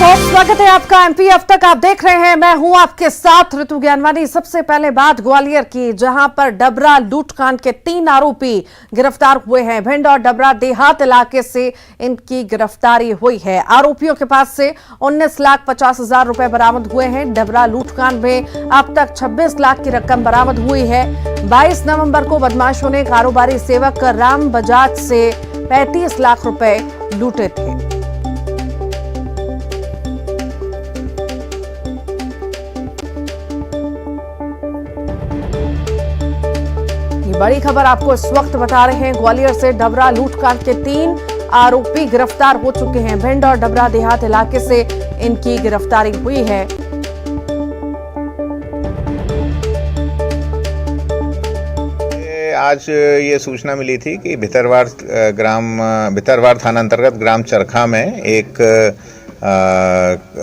बहुत स्वागत है आपका एमपी अब तक आप देख रहे हैं। मैं हूं आपके साथ ऋतु ज्ञानवानी। सबसे पहले बात ग्वालियर की, जहां पर डबरा लूटकांड के 3 आरोपी गिरफ्तार हुए हैं। भिंड और डबरा देहात इलाके से इनकी गिरफ्तारी हुई है। आरोपियों के पास से 19,50,000 रुपए बरामद हुए हैं। डबरा लूटकांड में अब तक 26 लाख की रकम बरामद हुई है। 22 नवंबर को बदमाशों ने कारोबारी सेवक राम बजाज से 35 लाख रुपए लूटे थे। बड़ी खबर आपको इस वक्त बता रहे हैं। ग्वालियर से डबरा लूटकांड के 3 आरोपी गिरफ्तार हो चुके हैं। भिंड और डबरा देहात इलाके से इनकी गिरफ्तारी हुई है। आज ये सूचना मिली थी कि भितरवार थाना अंतर्गत ग्राम चरखा में एक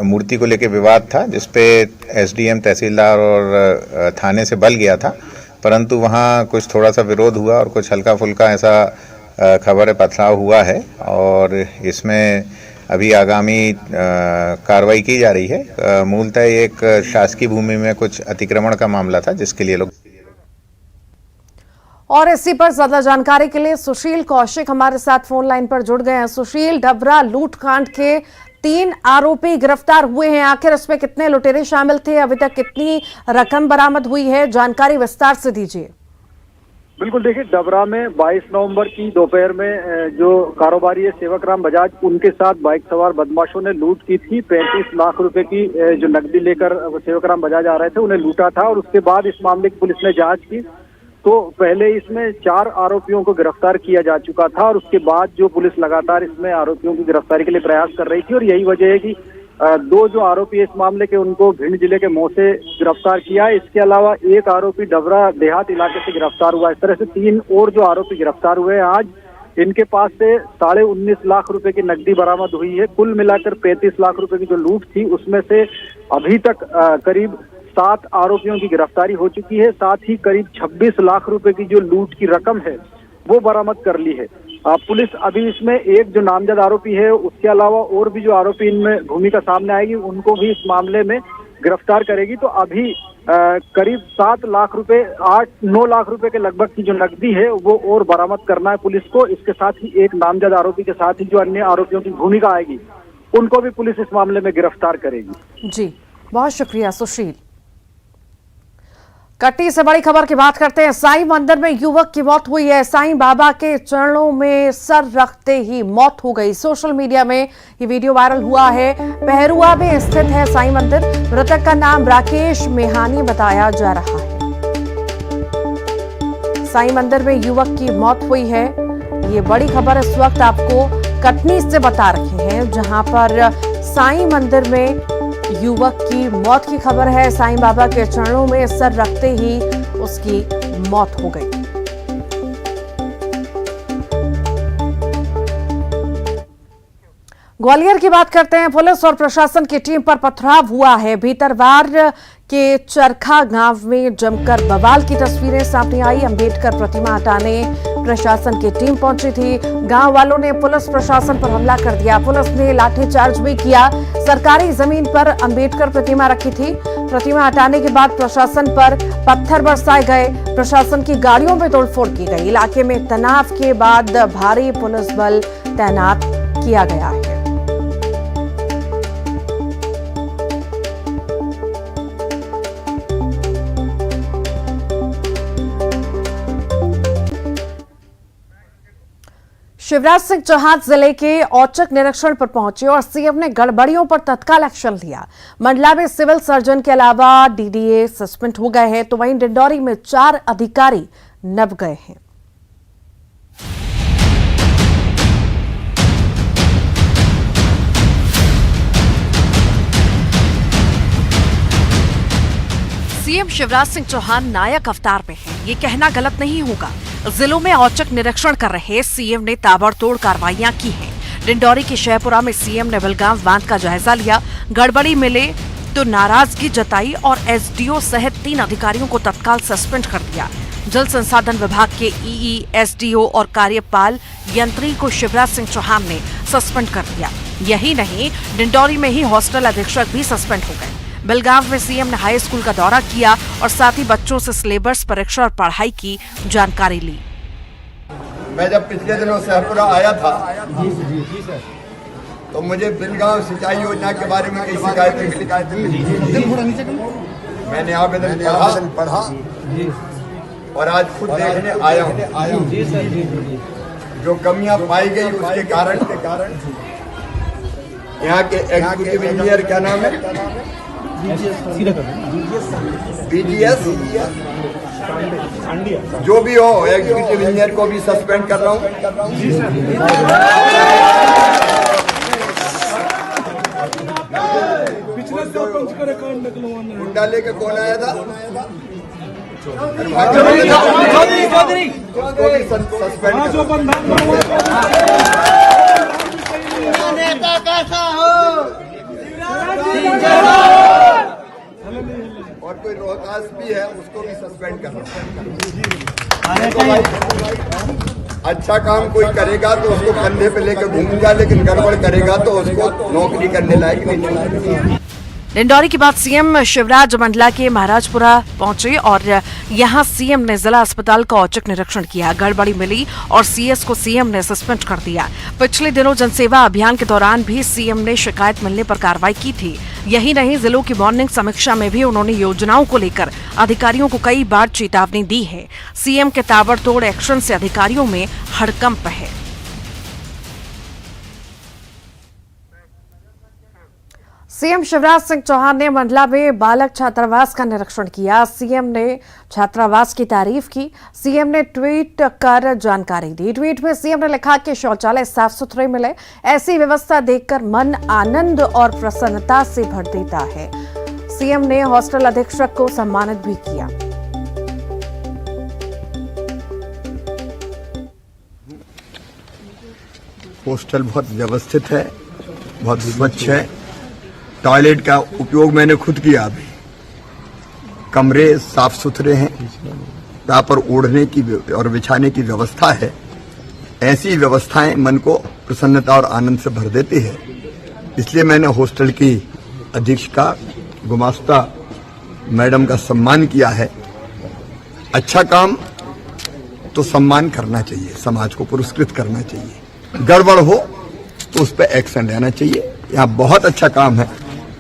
मूर्ति को लेकर विवाद था, जिसपे एसडीएम, तहसीलदार और थाने से बल गया था, परंतु वहाँ कुछ थोड़ा सा विरोध हुआ और कुछ हल्का फुल्का ऐसा खबर पथराव हुआ है और इसमें अभी आगामी कार्रवाई की जा रही है। मूलतः एक शासकीय भूमि में कुछ अतिक्रमण का मामला था, जिसके लिए लोग। और इसी पर ज्यादा जानकारी के लिए सुशील कौशिक हमारे साथ फोन लाइन पर जुड़ गए हैं। सुशील, डबरा लूटकांड के 3 आरोपी गिरफ्तार हुए हैं। आखिर इसमें कितने लुटेरे शामिल थे? अभी तक कितनी रकम बरामद हुई है? जानकारी विस्तार से दीजिए। बिल्कुल, देखिए, डबरा में 22 नवंबर की दोपहर में जो कारोबारी है सेवक राम बजाज, उनके साथ बाइक सवार बदमाशों ने लूट की थी। 35 लाख रुपए की जो नकदी लेकर सेवक राम बजाज आ रहे थे, उन्हें लूटा था। और उसके बाद इस मामले की पुलिस ने जांच की तो पहले इसमें 4 आरोपियों को गिरफ्तार किया जा चुका था और उसके बाद जो पुलिस लगातार इसमें आरोपियों की गिरफ्तारी के लिए प्रयास कर रही थी। और यही वजह है कि 2 जो आरोपी इस मामले के, उनको भिंड जिले के मऊ से गिरफ्तार किया। इसके अलावा एक आरोपी डबरा देहात इलाके से गिरफ्तार हुआ। इस तरह से 3 और जो आरोपी गिरफ्तार हुए हैं आज। इनके पास से 19.5 लाख रुपए की नकदी बरामद हुई है। कुल मिलाकर 35 लाख रुपए की जो लूट थी, उसमें से अभी तक करीब 7 आरोपियों की गिरफ्तारी हो चुकी है। साथ ही करीब 26 लाख रुपए की जो लूट की रकम है वो बरामद कर ली है। पुलिस अभी इसमें एक जो नामजद आरोपी है, उसके अलावा और भी जो आरोपी इनमें भूमिका सामने आएगी, उनको भी इस मामले में गिरफ्तार करेगी। तो अभी करीब 7 लाख रुपए, 8-9 लाख रुपए के लगभग की जो नकदी है वो और बरामद करना है पुलिस को। इसके साथ ही एक नामजद आरोपी के साथ ही जो अन्य आरोपियों की भूमिका आएगी, उनको भी पुलिस इस मामले में गिरफ्तार करेगी। जी, बहुत शुक्रिया सुशील। कटनी से बड़ी खबर की बात करते हैं। साईं मंदिर में युवक की मौत हुई है। साईं बाबा के चरणों में सर रखते ही मौत हो गई। सोशल मीडिया में ये वीडियो वायरल हुआ है। पहरुआ में स्थित है साईं मंदिर। मृतक का नाम राकेश मेहानी बताया जा रहा है। साईं मंदिर में युवक की मौत हुई है। ये बड़ी खबर इस वक्त आपको कटनी से बता रहे हैं, जहां पर साईं मंदिर में युवक की मौत की खबर है। साईं बाबा के चरणों में सर रखते ही उसकी मौत हो गई। ग्वालियर की बात करते हैं। पुलिस और प्रशासन की टीम पर पथराव हुआ है। भीतरवार के चरखा गांव में जमकर बवाल की तस्वीरें सामने आई। अंबेडकर प्रतिमा हटाने प्रशासन की टीम पहुंची थी। गांव वालों ने पुलिस प्रशासन पर हमला कर दिया। पुलिस ने लाठीचार्ज भी किया। सरकारी जमीन पर अंबेडकर प्रतिमा रखी थी। प्रतिमा हटाने के बाद प्रशासन पर पत्थर बरसाए गए। प्रशासन की गाड़ियों में तोड़फोड़ की गई। इलाके में तनाव के बाद भारी पुलिस बल तैनात किया गया है। शिवराज सिंह चौहान जिले के औचक निरीक्षण पर पहुंचे और सीएम ने गड़बड़ियों पर तत्काल एक्शन लिया। मंडला में सिविल सर्जन के अलावा डीडीए सस्पेंड हो गए हैं, तो वहीं डिंडौरी में 4 अधिकारी नब गए हैं। सीएम शिवराज सिंह चौहान नायक अवतार में हैं, ये कहना गलत नहीं होगा। जिलों में औचक निरीक्षण कर रहे सीएम ने ताबड़तोड़ कार्रवाइयां की हैं। डिंडौरी के शहपुरा में सीएम ने बिलगांव बांध का जायजा लिया। गड़बड़ी मिले तो नाराजगी जताई और एसडीओ सहित 3 अधिकारियों को तत्काल सस्पेंड कर दिया। जल संसाधन विभाग के ईई, एसडीओ और कार्यपाल यंत्री को शिवराज सिंह चौहान ने सस्पेंड कर दिया। यही नहीं, डिंडौरी में ही हॉस्टल अधीक्षक भी सस्पेंड हो गए। बेलगांव में सीएम ने हाई स्कूल का दौरा किया और साथ ही बच्चों से सिलेबस, परीक्षा और पढ़ाई की जानकारी ली। मैं जब पिछले दिनों सहपुरा आया था तो मुझे बेलगांव सिंचाई योजना के बारे में कई शिकायतें मिली। मैंने आवेदन पढ़ा और आज खुद देखने आया हूँ जो कमियां पाई गई उसके कारण यहाँ के एग्जीक्यूटिव इंजीनियर, क्या नाम है, बीजीएस, जो भी हो, एग्जीक्यूटिव इंजीनियर को भी सस्पेंड कर रहा हूँ। गुंडा लेके कौन आया था? सस्पेंड और कोई रोहतास भी है उसको भी सस्पेंड करना। अच्छा काम कोई करेगा तो उसको कंधे पे लेकर घूमूंगा, लेकिन गड़बड़ करेगा तो उसको नौकरी करने लायक नहीं। डिंडौरी के बाद सीएम शिवराज मंडला के महाराजपुरा पहुंचे और यहां सीएम ने जिला अस्पताल का औचक निरीक्षण किया। गड़बड़ी मिली और सीएस को सीएम ने सस्पेंड कर दिया। पिछले दिनों जनसेवा अभियान के दौरान भी सीएम ने शिकायत मिलने पर कार्रवाई की थी। यही नहीं, जिलों की मॉर्निंग समीक्षा में भी उन्होंने योजनाओं को लेकर अधिकारियों को कई बार चेतावनी दी है। सीएम के ताबड़तोड़ एक्शन से अधिकारियों में हड़कंप है। सीएम शिवराज सिंह चौहान ने मंडला में बालक छात्रावास का निरीक्षण किया। सीएम ने छात्रावास की तारीफ की। सीएम ने ट्वीट कर जानकारी दी। ट्वीट में सीएम ने लिखा कि शौचालय साफ सुथरे मिले, ऐसी व्यवस्था देखकर मन आनंद और प्रसन्नता से भर देता है। सीएम ने हॉस्टल अधीक्षक को सम्मानित भी किया। हॉस्टल बहुत व्यवस्थित है, बहुत स्वच्छ है। टॉयलेट का उपयोग मैंने खुद किया। अभी कमरे साफ सुथरे हैं, यहाँ पर ओढ़ने की और बिछाने की व्यवस्था है। ऐसी व्यवस्थाएं मन को प्रसन्नता और आनंद से भर देती है। इसलिए मैंने हॉस्टल की अधीक्षिका गुमास्ता मैडम का सम्मान किया है। अच्छा काम तो सम्मान करना चाहिए, समाज को पुरस्कृत करना चाहिए। गड़बड़ हो तो उस पर एक्शन लेना चाहिए। यहाँ बहुत अच्छा काम है,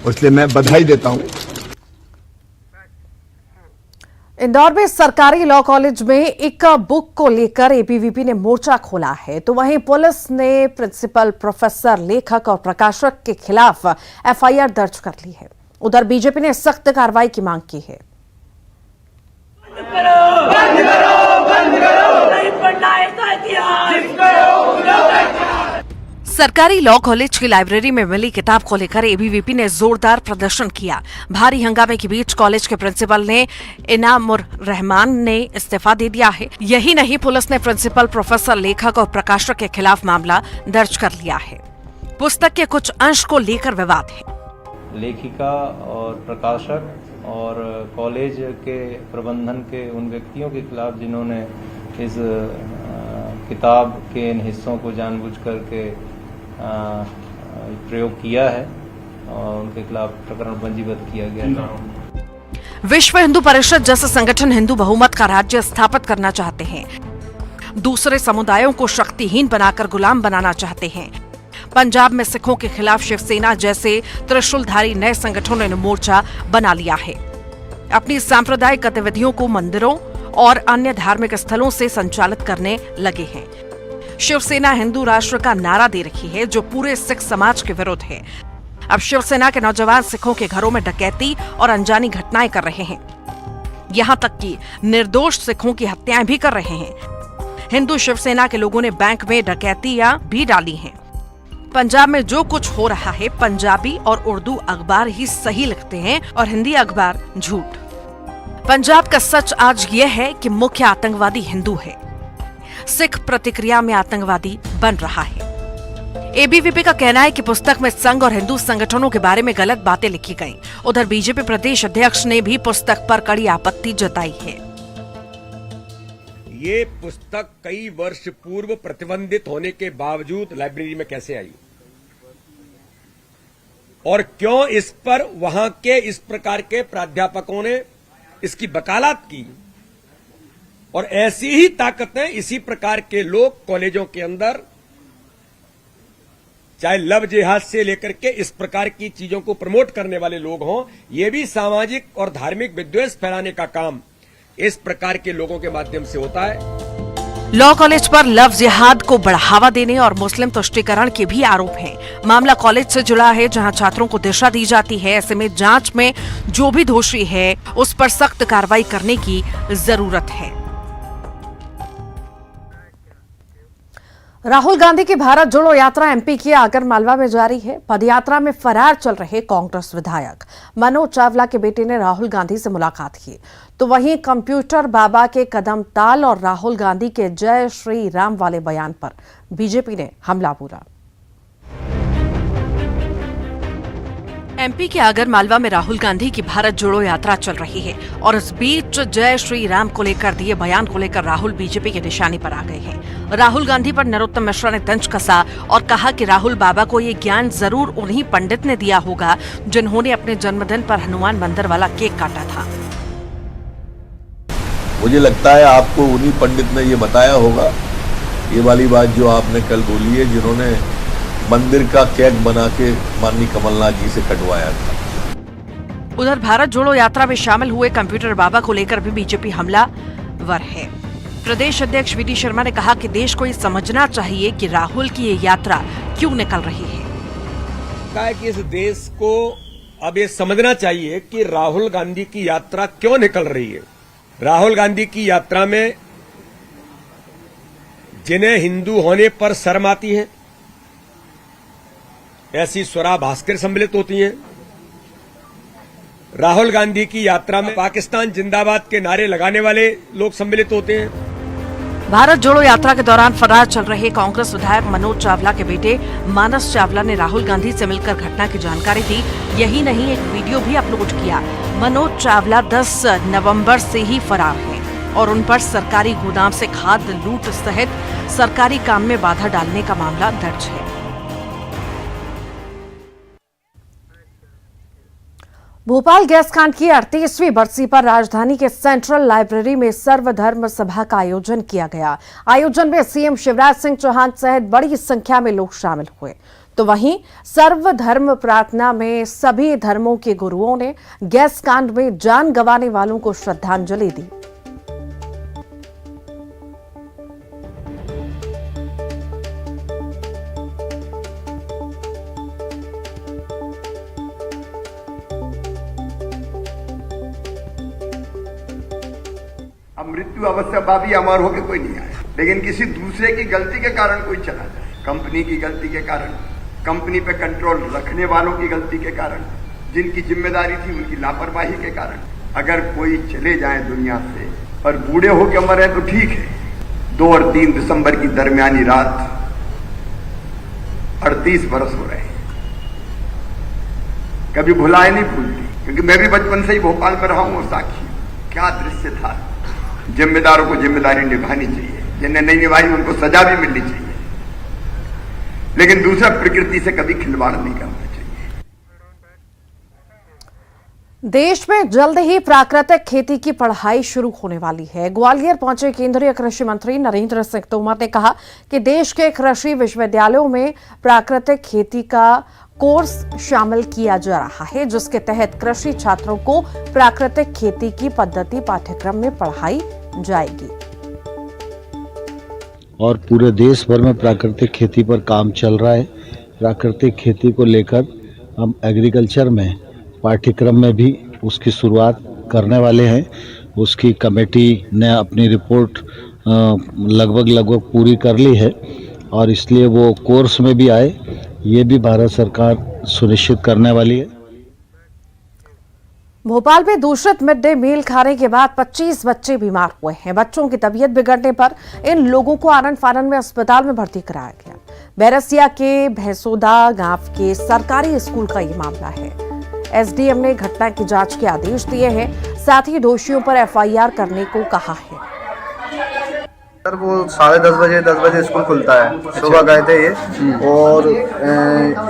इसलिए मैं बधाई देता हूँ। इंदौर में सरकारी लॉ कॉलेज में एक बुक को लेकर एबीवीपी ने मोर्चा खोला है, तो वहीं पुलिस ने प्रिंसिपल, प्रोफेसर, लेखक और प्रकाशक के खिलाफ एफआईआर दर्ज कर ली है। उधर बीजेपी ने सख्त कार्रवाई की मांग की है। सरकारी लॉ कॉलेज की लाइब्रेरी में मिली किताब को लेकर एबीवीपी ने जोरदार प्रदर्शन किया। भारी हंगामे के बीच कॉलेज के प्रिंसिपल ने इनामुर रहमान ने इस्तीफा दे दिया है। यही नहीं, पुलिस ने प्रिंसिपल, प्रोफेसर, लेखक और प्रकाशक के खिलाफ मामला दर्ज कर लिया है। पुस्तक के कुछ अंश को लेकर विवाद है। लेखिका और प्रकाशक और कॉलेज के प्रबंधन के उन व्यक्तियों के खिलाफ जिन्होंने इस किताब के इन हिस्सों को जानबूझ करके प्रयोग किया है और उनके खिलाफ प्रकरण पंजीबद्ध किया गया। विश्व हिंदू परिषद जैसे संगठन हिंदू बहुमत का राज्य स्थापित करना चाहते हैं। दूसरे समुदायों को शक्तिहीन बनाकर गुलाम बनाना चाहते हैं। पंजाब में सिखों के खिलाफ शिवसेना जैसे त्रिशूलधारी नए संगठनों ने मोर्चा बना लिया है। अपनी सांप्रदायिक गतिविधियों को मंदिरों और अन्य धार्मिक स्थलों से संचालित करने लगे हैं। शिवसेना हिंदू राष्ट्र का नारा दे रही है, जो पूरे सिख समाज के विरुद्ध है। अब शिवसेना के नौजवान सिखों के घरों में डकैती और अनजानी घटनाएं कर रहे हैं। यहां तक कि निर्दोष सिखों की हत्याएं भी कर रहे हैं। हिंदू शिवसेना के लोगों ने बैंक में डकैतियां भी डाली हैं। पंजाब में जो कुछ हो रहा है, पंजाबी और उर्दू अखबार ही सही लिखते हैं और हिंदी अखबार झूठ। पंजाब का सच आज यह है कि मुख्य आतंकवादी हिंदू है। सिख प्रतिक्रिया में आतंकवादी बन रहा है। एबीवीपी का कहना है कि पुस्तक में संघ और हिंदू संगठनों के बारे में गलत बातें लिखी गईं। उधर बीजेपी प्रदेश अध्यक्ष ने भी पुस्तक पर कड़ी आपत्ति जताई है। ये पुस्तक कई वर्ष पूर्व प्रतिबंधित होने के बावजूद लाइब्रेरी में कैसे आई? और क्यों इस पर वहां के इस प्रकार के प्राध्यापकों ने इसकी वकालत की, और ऐसी ही ताकतें, इसी प्रकार के लोग कॉलेजों के अंदर चाहे लव जिहाद से लेकर के इस प्रकार की चीजों को प्रमोट करने वाले लोग हों, ये भी सामाजिक और धार्मिक विद्वेष फैलाने का काम इस प्रकार के लोगों के माध्यम से होता है। लॉ कॉलेज पर लव जिहाद को बढ़ावा देने और मुस्लिम तुष्टीकरण के भी आरोप हैं। मामला कॉलेज से जुड़ा है, जहां छात्रों को दिशा दी जाती है। ऐसे में जांच में जो भी दोषी है उस पर सख्त कार्रवाई करने की जरूरत है। राहुल गांधी की भारत जोड़ो यात्रा एमपी के आगरमालवा में जारी है। पदयात्रा में फरार चल रहे कांग्रेस विधायक मनोज चावला के बेटे ने राहुल गांधी से मुलाकात की, तो वहीं कंप्यूटर बाबा के कदम ताल और राहुल गांधी के जय श्री राम वाले बयान पर बीजेपी ने हमला बोला। एमपी के आगरमालवा में राहुल गांधी की भारत जोड़ो यात्रा चल रही है और इस बीच जय श्री राम को लेकर दिए बयान को लेकर राहुल बीजेपी के निशाने पर आ गए हैं। राहुल गांधी पर नरोत्तम मिश्रा ने तंज कसा और कहा कि राहुल बाबा को ये ज्ञान जरूर उन्हीं पंडित ने दिया होगा जिन्होंने अपने जन्मदिन पर हनुमान मंदिर वाला केक काटा था। मुझे लगता है आपको उन्हीं पंडित ने ये बताया होगा, ये वाली बात जो आपने कल बोली है, जिन्होंने मंदिर का केक बना के माननीय कमलनाथ जी से कटवाया था। उधर भारत जोड़ो यात्रा में शामिल हुए कंप्यूटर बाबा को लेकर भी बीजेपी हमलावर है। प्रदेश अध्यक्ष वीडी शर्मा ने कहा कि देश को ये समझना चाहिए कि राहुल की ये यात्रा क्यों निकल रही है। कहा कि इस देश को अब ये समझना चाहिए कि राहुल गांधी की यात्रा क्यों निकल रही है। राहुल गांधी की यात्रा में जिन्हें हिंदू होने पर शर्म आती है, ऐसी स्वरा भास्कर सम्मिलित होती हैं। राहुल गांधी की यात्रा में पाकिस्तान जिंदाबाद के नारे लगाने वाले लोग सम्मिलित होते हैं। भारत जोड़ो यात्रा के दौरान फरार चल रहे कांग्रेस विधायक मनोज चावला के बेटे मानस चावला ने राहुल गांधी से मिलकर घटना की जानकारी दी। यही नहीं, एक वीडियो भी अपलोड किया। मनोज चावला 10 नवंबर से ही फरार हैं और उन पर सरकारी गोदाम से खाद्य लूट सहित सरकारी काम में बाधा डालने का मामला दर्ज है। भोपाल गैस कांड की 38वीं बरसी पर राजधानी के सेंट्रल लाइब्रेरी में सर्वधर्म सभा का आयोजन किया गया। आयोजन में सीएम शिवराज सिंह चौहान सहित बड़ी संख्या में लोग शामिल हुए, तो वहीं सर्वधर्म प्रार्थना में सभी धर्मों के गुरुओं ने गैस कांड में जान गंवाने वालों को श्रद्धांजलि दी। अब मृत्यु अवश्य भावी अमर होकर कोई नहीं आया, लेकिन किसी दूसरे की गलती के कारण कोई चला जाए, कंपनी की गलती के कारण, कंपनी पे कंट्रोल रखने वालों की गलती के कारण, जिनकी जिम्मेदारी थी उनकी लापरवाही के कारण अगर कोई चले जाए दुनिया से और बूढ़े होकर मरे तो ठीक है। 2 और 3 दिसंबर की दरमियानी रात 38 बरस हो रहे हैं, कभी भुलाए नहीं भूलती, क्योंकि मैं भी बचपन से ही भोपाल में रहा हूं और साक्षी क्या दृश्य था। जिम्मेदारों को जिम्मेदारी निभानी चाहिए, जिन्हें नहीं निभाई उनको सजा भी मिलनी चाहिए, लेकिन दूसरा प्रकृति से कभी खिलवाड़ नहीं करना चाहिए। देश में जल्द ही प्राकृतिक खेती की पढ़ाई शुरू होने वाली है। ग्वालियर पहुंचे केंद्रीय कृषि मंत्री नरेंद्र सिंह तोमर ने कहा कि देश के कृषि विश्वविद्यालयों में प्राकृतिक खेती का कोर्स शामिल किया जा रहा है, जिसके तहत कृषि छात्रों को प्राकृतिक खेती की पद्धति पाठ्यक्रम में पढ़ाई जाएगी। और पूरे देश भर में प्राकृतिक खेती पर काम चल रहा है। प्राकृतिक खेती को लेकर हम एग्रीकल्चर में पाठ्यक्रम में भी उसकी शुरुआत करने वाले हैं। उसकी कमेटी ने अपनी रिपोर्ट लगभग पूरी कर ली है और इसलिए वो कोर्स में भी आए, ये भी भारत सरकार सुनिश्चित करने वाली है। भोपाल में दूषित मिड डे मील खाने के बाद 25 बच्चे बीमार हुए हैं। बच्चों की तबीयत बिगड़ने पर इन लोगों को आनन फानन में अस्पताल में भर्ती कराया गया। बैरसिया के भैंसोदा गांव के सरकारी स्कूल का ये मामला है। एसडीएम ने घटना की जांच के आदेश दिए हैं, साथ ही दोषियों पर एफआईआर करने को कहा है। सर वो 10:30 बजे स्कूल खुलता है। सुबह गए थे ये और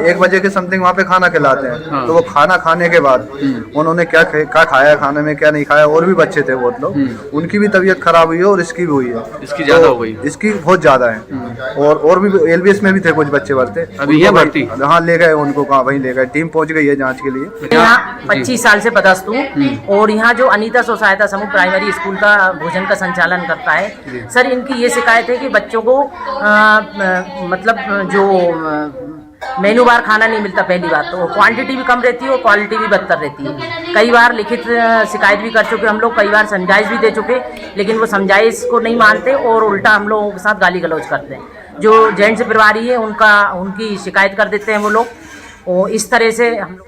1 बजे के समथिंग वहाँ पे खाना खिलाते हैं। तो वो खाना खाने के बाद उन्होंने क्या खाया खाने में क्या नहीं खाया, और भी बच्चे थे बहुत लोग, उनकी भी तबीयत खराब हुई है और इसकी भी हुई है। इसकी ज्यादा हो गई, इसकी बहुत ज्यादा है। और भी LBS में भी थे कुछ बच्चे भर्ती, अभी है भर्ती? हाँ ले गए उनको, कहाँ वहीं ले गए, टीम पहुँच गई है जाँच के लिए। यहाँ 25 साल से पदस्थ हूँ और यहाँ जो अनीता स्व सहायता समूह प्राइमरी स्कूल का भोजन का संचालन करता है। सर इनकी ये शिकायत है कि बच्चों को मतलब जो मेनू बार खाना नहीं मिलता। पहली बात तो क्वांटिटी भी कम रहती है और क्वालिटी भी बदतर रहती है। कई बार लिखित शिकायत भी कर चुके हम लोग, कई बार समझाइश भी दे चुके, लेकिन वो समझाइश को नहीं मानते और उल्टा हम लोगों के साथ गाली गलौज करते हैं। जो जेंट्स प्रभारी है उनकी शिकायत कर देते हैं वो लोग, और इस तरह से हम लोग।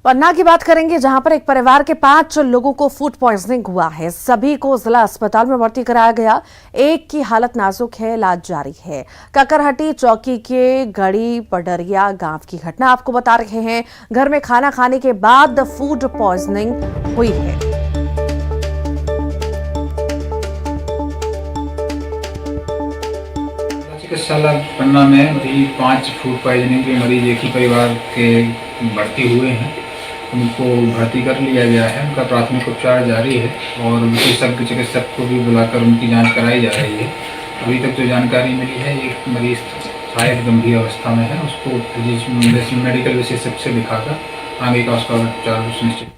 पन्ना की बात करेंगे, जहां पर एक परिवार के 5 लोगों को फूड पॉइजनिंग हुआ है। सभी को जिला अस्पताल में भर्ती कराया गया। एक की हालत नाजुक है, इलाज जारी है। ककरहटी चौकी के गड़ी पडरिया गांव की घटना आपको बता रहे हैं। घर में खाना खाने के बाद फूड पॉइजनिंग हुई है। चिकित्सालय पन्ना में भी 5 फूड पॉइजनिंग के मरीज एक ही परिवार के भर्ती हुए हैं। उनको भर्ती कर लिया गया है। उनका प्राथमिक उपचार जारी है और विशेषज्ञ चिकित्सक को भी बुलाकर उनकी जांच कराई जा रही है। अभी तक जो जानकारी मिली है, एक मरीज शायद गंभीर अवस्था में है, उसको मेडिकल विशेषज्ञ से दिखाकर आगे का उसका उपचार सुनिश्चित।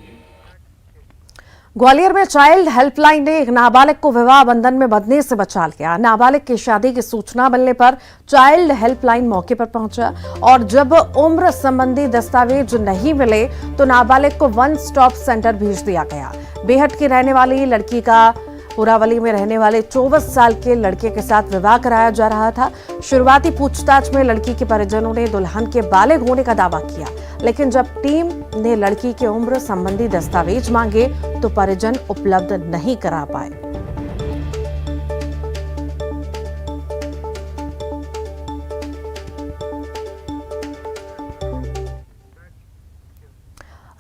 ग्वालियर में चाइल्ड हेल्पलाइन ने एक नाबालिग को विवाह बंधन में बंधने से बचा लिया। नाबालिग की शादी की सूचना मिलने पर चाइल्ड हेल्पलाइन मौके पर पहुंचा और जब उम्र संबंधी दस्तावेज नहीं मिले तो नाबालिग को वन स्टॉप सेंटर भेज दिया गया। बेहट की रहने वाली लड़की का पुरावली में रहने वाले 24 साल के लड़के के साथ विवाह कराया जा रहा था। शुरुआती पूछताछ में लड़की के परिजनों ने दुल्हन के बालिग होने का दावा किया, लेकिन जब टीम ने लड़की के उम्र संबंधी दस्तावेज मांगे तो परिजन उपलब्ध नहीं करा पाए।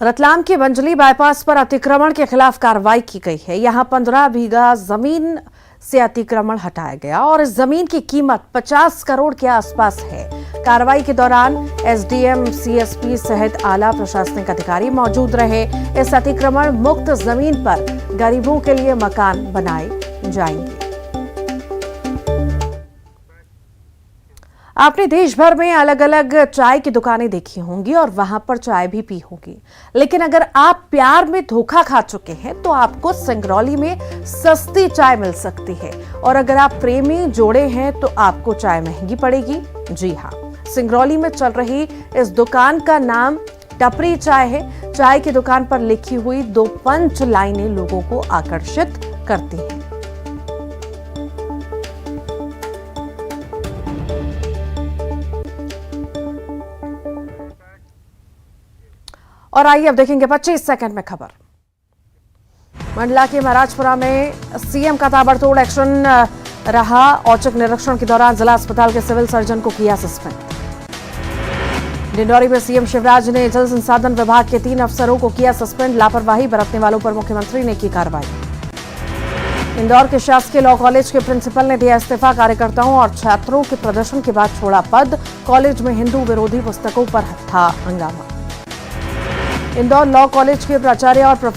रतलाम के बंजली बाईपास पर अतिक्रमण के खिलाफ कार्रवाई की गई है। यहां 15 बीघा जमीन से अतिक्रमण हटाया गया और इस जमीन की कीमत 50 करोड़ के आसपास है। कार्रवाई के दौरान SDM, CSP सहित आला प्रशासनिक अधिकारी मौजूद रहे। इस अतिक्रमण मुक्त जमीन पर गरीबों के लिए मकान बनाए जाएंगे। आपने देश भर में अलग अलग चाय की दुकानें देखी होंगी और वहां पर चाय भी पी होगी, लेकिन अगर आप प्यार में धोखा खा चुके हैं तो आपको सिंगरौली में सस्ती चाय मिल सकती है। और अगर आप प्रेमी जोड़े हैं तो आपको चाय महंगी पड़ेगी। जी हाँ, सिंगरौली में चल रही इस दुकान का नाम टपरी चाय है। चाय की दुकान पर लिखी हुई 2 पंच लाइनें लोगों को आकर्षित करती हैं। और आइए अब देखेंगे 25 सेकंड में खबर। मंडला के महाराजपुरा में सीएम का ताबड़तोड़ एक्शन रहा। औचक निरीक्षण के दौरान जिला अस्पताल के सिविल सर्जन को किया सस्पेंड। डिंडौरी में सीएम शिवराज ने जल संसाधन विभाग के 3 अफसरों को किया सस्पेंड। लापरवाही बरतने वालों पर मुख्यमंत्री ने की कार्रवाई। इंदौर के शासकीय लॉ कॉलेज के प्रिंसिपल ने दिया इस्तीफा। कार्यकर्ताओं और छात्रों के प्रदर्शन के बाद छोड़ा पद। कॉलेज में हिंदू विरोधी पुस्तकों पर था हंगामा। इंदौर लॉ कॉलेज के प्राचार्य और